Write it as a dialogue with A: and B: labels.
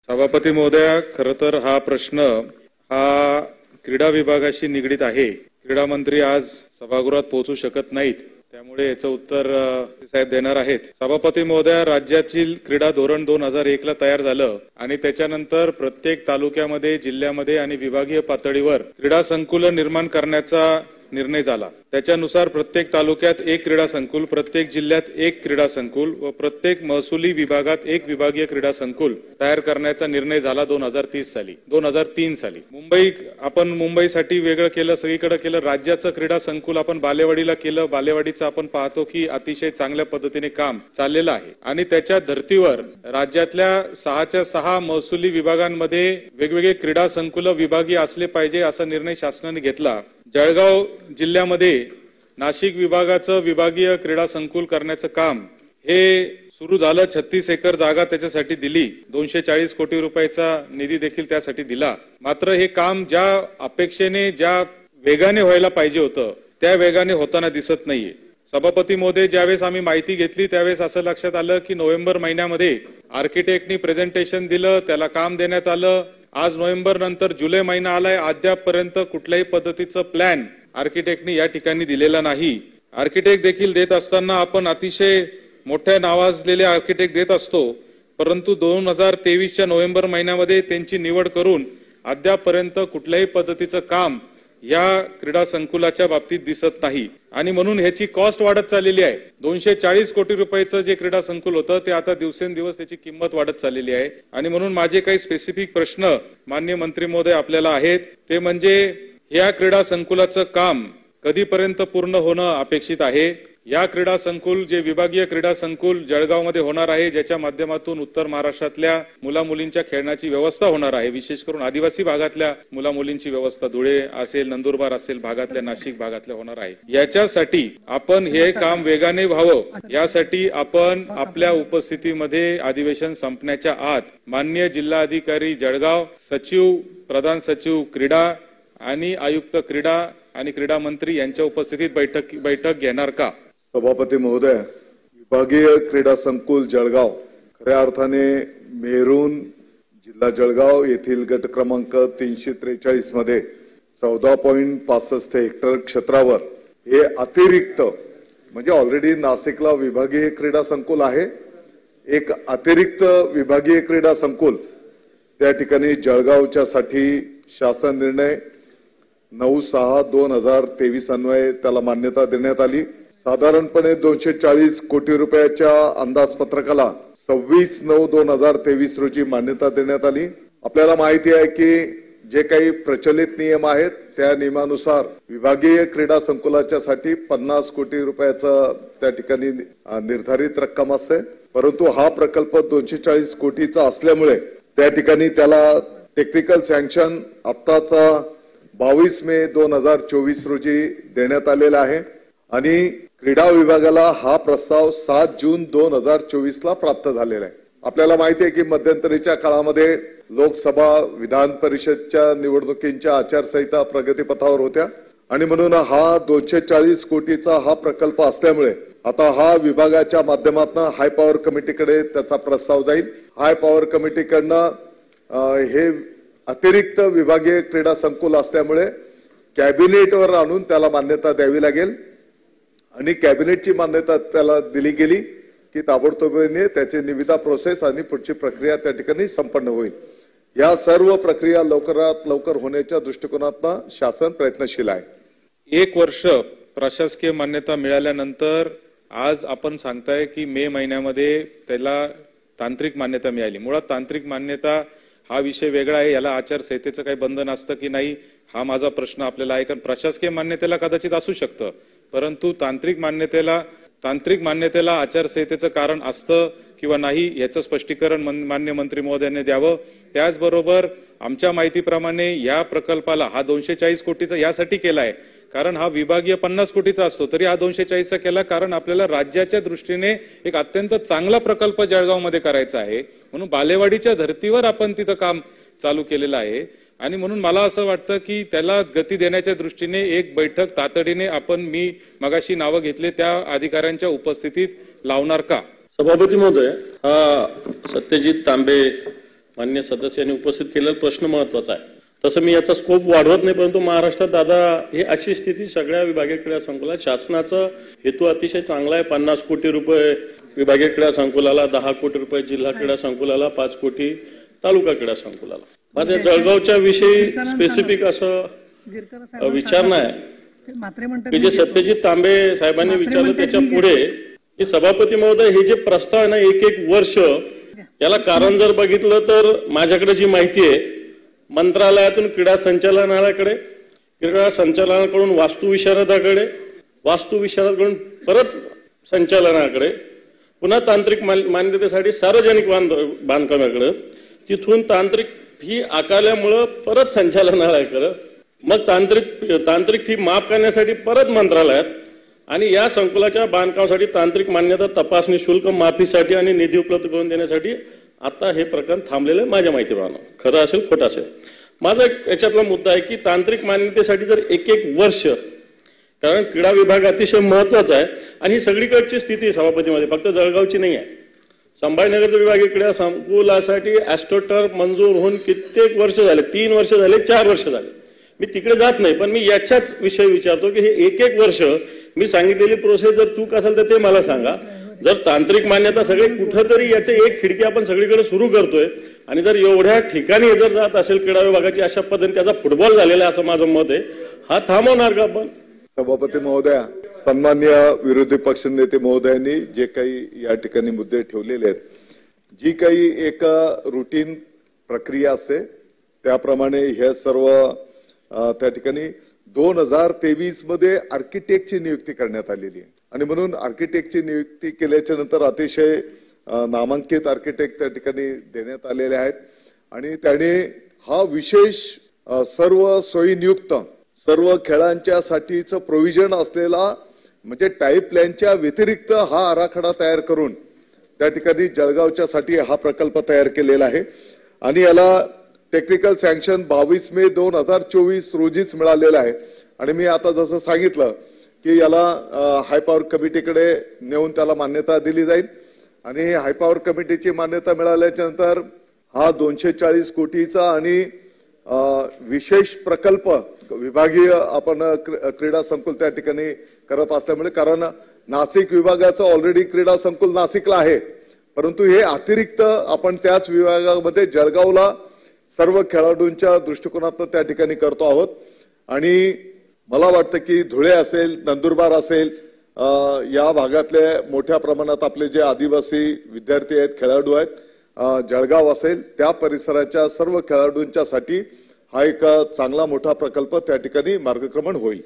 A: सभापती महोदय, खरं तर हा प्रश्न हा क्रीडा विभागाशी निगडीत आहे। क्रीडा मंत्री आज सभागृहात पोहोचू शकत नाहीत, त्यामुळे याचं उत्तर साहेब देणार आहेत। सभापती महोदय, राज्यातील क्रीडा धोरण 2001 ला तयार झालं आणि त्याच्यानंतर प्रत्येक तालुक्यामध्ये, जिल्ह्यामध्ये आणि विभागीय पातळीवर क्रीडा संकुल निर्माण करण्याचा निर्णय झाला। त्याच्यानुसार प्रत्येक तालुक्यात एक क्रीडा संकुल, प्रत्येक जिल्ह्यात एक क्रीडा संकुल व प्रत्येक महसुली विभागात एक विभागीय क्रीडा संकुल तयार करण्याचा निर्णय झाला 2003 साली। आपण मुंबईसाठी वेगळं केलं, सगळीकडे केलं। राज्याचं क्रीडा संकुल आपण बालेवाडीला केलं। बालेवाडीचं आपण पाहतो की अतिशय चांगल्या पद्धतीने काम चाललेलं आहे आणि त्याच्या धर्तीवर राज्यातल्या 6च्या 6 महसुली विभागांमध्ये वेगवेगळे क्रीडा संकुल विभागीय असले पाहिजे असा निर्णय शासनाने घेतला। जळगाव जिल्ह्यामध्ये नाशिक विभागाचं विभागीय क्रीडा संकुल करण्याचं काम हे सुरू झालं। 36 एकर जागा त्याच्यासाठी दिली, 240 कोटी रुपयाचा निधी देखील त्यासाठी दिला। मात्र हे काम ज्या अपेक्षेने, ज्या वेगाने व्हायला पाहिजे होतं त्या वेगाने होताना दिसत नाहीये। सभापती महोदय, ज्यावेळेस आम्ही माहिती घेतली त्यावेळेस असं लक्षात आलं की नोव्हेंबर महिन्यामध्ये आर्किटेक्टनी प्रेझेंटेशन दिलं, त्याला काम देण्यात आलं। आज नोव्हेंबर नंतर जुलै महिना आलाय, अद्यापपर्यंत कुठल्याही पद्धतीचं प्लॅन आर्किटेक्टनी या ठिकाणी दिलेला नाही। आर्किटेक्ट देखील देत असताना आपण अतिशय मोठ्या नावाजलेले आर्किटेक्ट देत असतो, परंतु 2023च्या नोव्हेंबर महिन्यामध्ये त्यांची निवड करून अद्यापपर्यंत कुठल्याही पद्धतीचं काम या क्रीडा संकुलाच्या बाबतीत दिसत नाही आणि म्हणून ह्याची कॉस्ट वाढत चाललेली आहे। 240 कोटी रुपयाचं जे क्रीडा संकुल होतं ते आता दिवसेंदिवस त्याची किंमत वाढत चाललेली आहे आणि म्हणून माझे काही स्पेसिफिक प्रश्न माननीय मंत्री महोदय आपल्याला आहेत, ते म्हणजे या क्रीडा संकुलाचं काम कधीपर्यंत पूर्ण होणं अपेक्षित आहे। या क्रीडा संकुल, जे विभागीय क्रीडा संकुल जळगावमध्ये होणार आहे, ज्याच्या माध्यमातून उत्तर महाराष्ट्रातल्या मुलामुलींच्या खेळण्याची व्यवस्था होणार आहे, विशेष करून आदिवासी भागातल्या मुलामुलींची व्यवस्था धुळे असेल, नंदुरबार असेल भागातल्या, नाशिक भागातल्या होणार आहे। याच्यासाठी आपण हे काम वेगाने व्हावं, यासाठी आपण आपल्या उपस्थितीमध्ये अधिवेशन संपण्याच्या आत माननीय जिल्हाधिकारी जळगाव, सचिव, प्रधान सचिव क्रीडा आणि आयुक्त क्रीडा आणि क्रीडा मंत्री यांच्या उपस्थितीत बैठक घेणार का?
B: सभापती महोदय, विभागीय क्रीडा संकुल जळगाव खऱ्या अर्थाने मेरून जिल्हा जळगाव येथील गट क्रमांक 343 मध्ये 14.65 हेक्टर क्षेत्रावर हे अतिरिक्त, म्हणजे ऑलरेडी नाशिकला विभागीय क्रीडा संकुल आहे, एक अतिरिक्त विभागीय क्रीडा संकुल त्या ठिकाणी जळगावच्या साठी शासन निर्णय 9/6/2023 अन्वये त्याला मान्यता देण्यात आली। साधारणपणे 240 कोटी रुपयाच्या अंदाजपत्रकाला 26/9/2023 रोजी मान्यता देण्यात आली। आपल्याला माहिती आहे की जे काही प्रचलित नियम आहेत त्या नियमानुसार विभागीय क्रीडा संकुलाच्या साठी 50 कोटी रुपयाचा त्या ठिकाणी निर्धारित रक्कम असते, परंतु हा प्रकल्प 240 कोटीचा असल्यामुळे त्या ठिकाणी त्याला टेक्निकल सँक्शन आत्ताचा 22 मे 2024 रोजी देण्यात आलेला आहे आणि क्रीडा विभागाला हा प्रस्ताव 7 जून 2024 ला प्राप्त झालेला आहे। आपल्याला माहिती आहे की मध्यंतरीच्या काळामध्ये लोकसभा, विधान परिषदच्या निवडणुकींच्या आचारसंहिता प्रगतीपथावर होत्या आणि म्हणून हा 240 कोटीचा हा प्रकल्प असल्यामुळे आता हा विभागाच्या माध्यमातून हाय पॉवर कमिटीकडे त्याचा प्रस्ताव जाईल। हाय पॉवर कमिटीकडनं हे अतिरिक्त विभागीय क्रीडा संकुल असल्यामुळे कॅबिनेटवर आणून त्याला मान्यता द्यावी लागेल आणि कॅबिनेटची मान्यता त्याला दिली गेली की ताबडतोबीने त्याची निविदा प्रोसेस आणि पुढची प्रक्रिया त्या ठिकाणी संपन्न होईल। या सर्व प्रक्रिया लवकरात लवकर होण्याच्या दृष्टिकोनातून शासन प्रयत्नशील आहे।
A: 1 वर्ष प्रशासकीय मान्यता मिळाल्यानंतर आज आपण सांगताय की मे महिन्यामध्ये त्याला तांत्रिक मान्यता मिळाली। मुळात तांत्रिक मान्यता हा विषय वेगळा आहे, याला आचारसंहितेचं काही बंधन असतं की नाही हा माझा प्रश्न आपल्याला आहे। कारण प्रशासकीय मान्यतेला कदाचित असू शकतं, परंतु तांत्रिक मान्यतेला आचारसंहितेचं कारण असतं किंवा नाही याचं स्पष्टीकरण मान्य मंत्री महोदयांनी द्यावं। त्याचबरोबर आमच्या माहितीप्रमाणे या प्रकल्पाला हा 240 कोटीचा यासाठी केलाय कारण हा विभागीय 50 कोटीचा असतो, तरी हा 240चा केला कारण आपल्याला राज्याच्या दृष्टीने एक अत्यंत चांगला प्रकल्प जळगावमध्ये करायचा आहे, म्हणून बालेवाडीच्या धर्तीवर आपण तिथं काम चालू केलेलं आहे आणि म्हणून मला असं वाटतं की त्याला गती देण्याच्या दृष्टीने एक बैठक तातडीने मी मगाशी नावं घेतले त्या अधिकाऱ्यांच्या उपस्थितीत लावणार का?
C: सभापती महोदय, हा सत्यजित तांबे मान्य सदस्यांनी उपस्थित केलेला प्रश्न महत्वाचा आहे. तसं मी याचा स्कोप वाढवत नाही, परंतु महाराष्ट्रात दादा ही अशी स्थिती सगळ्या विभागीय क्रीडा संकुलात शासनाचा हेतू अतिशय चांगला आहे. 50 कोटी रुपये विभागीय क्रीडा संकुलाला, 10 कोटी रुपये जिल्हा क्रीडा संकुलाला, 5 कोटी तालुका क्रीडा संकुलाला. माझ्या जळगावच्या विषयी स्पेसिफिक असं विचार नाही की जे सत्यजित तांबे साहेबांनी विचारलं त्याच्या पुढे की सभापती महोदय हे जे प्रस्ताव आहे ना, एक वर्ष, याला कारण जर बघितलं तर माझ्याकडे जी माहिती आहे, मंत्रालयातून क्रीडा संचालनालयाकडे, क्रीडा संचालनाकडून वास्तुविशारदाकडे, वास्तुविशारदाकडून परत संचालनाकडे, पुन्हा तांत्रिक मान्यतेसाठी सार्वजनिक बांधकामाकडे, तिथून तांत्रिक फी आकारल्यामुळं परत संचालनालयाकडे, मग तांत्रिक फी माफ करण्यासाठी परत मंत्रालयात, आणि या संकुलाच्या बांधकामासाठी तांत्रिक मान्यता तपासणी शुल्क माफीसाठी आणि निधी उपलब्ध करून देण्यासाठी आता हे प्रकरण थांबलेलं आहे माझ्या माहितीप्रमाणे. खरं असेल खोटं असेल, माझा याच्यातला मुद्दा आहे की तांत्रिक मान्यतेसाठी जर एक वर्ष, कारण क्रीडा विभाग अतिशय महत्वाचा आहे आणि ही सगळीकडची स्थिती सभापतीमध्ये, फक्त जळगावची नाही आहे. संभाजीनगरचं विभागीय क्रीडा संकुलासाठी ॲस्ट्रोटर्फ मंजूर होऊन कित्येक वर्ष झाले, 3 वर्ष झाले, 4 वर्ष झाले. मी तिकडे जात नाही, पण मी याच्याच विषयी विचारतो की हे एक वर्ष मी सांगितलेली प्रोसेस जर चूक असेल तर ते मला सांगा. जर तांत्रिक मान्यता सगळे कुठंतरी याचे एक खिडकी आपण सगळीकडे सुरू करतोय आणि जर एवढ्या ठिकाणी जर जात असेल क्रीडा विभागाची अशा पद्धतीने त्याचा फुटबॉल झालेला आहे असं माझं मत आहे, हा थांबवणार का आपण?
B: सभापती महोदया, सन्मान्य विरोधी पक्ष नेते महोदयांनी जे काही या ठिकाणी मुद्दे ठेवलेले आहेत, जी काही एक रुटीन प्रक्रिया असते त्याप्रमाणे हे सर्व त्या ठिकाणी 2023 मध्ये आर्किटेक्टची नियुक्ती करण्यात आलेली आहे आणि म्हणून आर्किटेक्टची नियुक्ती केल्याच्या नंतर अतिशय नामांकित आर्किटेक्ट त्या ठिकाणी देण्यात आलेले आहेत आणि त्याने हा विशेष सर्व सोयीनियुक्त सर्व खेळांच्या साठीचं प्रोव्हिजन असलेला म्हणजे टाईप प्लॅनच्या व्यतिरिक्त हा आराखडा तयार करून त्या ठिकाणी जळगावच्या साठी हा प्रकल्प तयार केलेला आहे आणि याला टेक्निकल सँक्शन 22 मे 2024 रोजीच मिळालेलं आहे. आणि मी आता जसं सांगितलं की याला हाय पॉवर कमिटीकडे नेऊन त्याला मान्यता दिली जाईल आणि हाय पॉवर कमिटीची मान्यता मिळाल्याच्या नंतर हा 240 कोटीचा आणि विशेष प्रकल्प विभागीय आपण क्रीडा संकुल त्या ठिकाणी करत असल्यामुळे, कारण नाशिक विभागाचं ऑलरेडी क्रीडा संकुल नाशिकला आहे, परंतु हे अतिरिक्त आपण त्याच विभागामध्ये जळगावला सर्व खेळाडूंच्या दृष्टिकोनातून त्या ठिकाणी करतो आहोत. आणि मला वाटतं की धुळे असेल, नंदुरबार असेल, या भागातले मोठ्या प्रमाणात आपले जे आदिवासी विद्यार्थी आहेत, खेळाडू आहेत, जळगाव असेल, त्या परिसराच्या सर्व खेळाडूंच्या साठी हा एक चांगला मोठा प्रकल्प त्या ठिकाणी मार्गक्रमण होईल.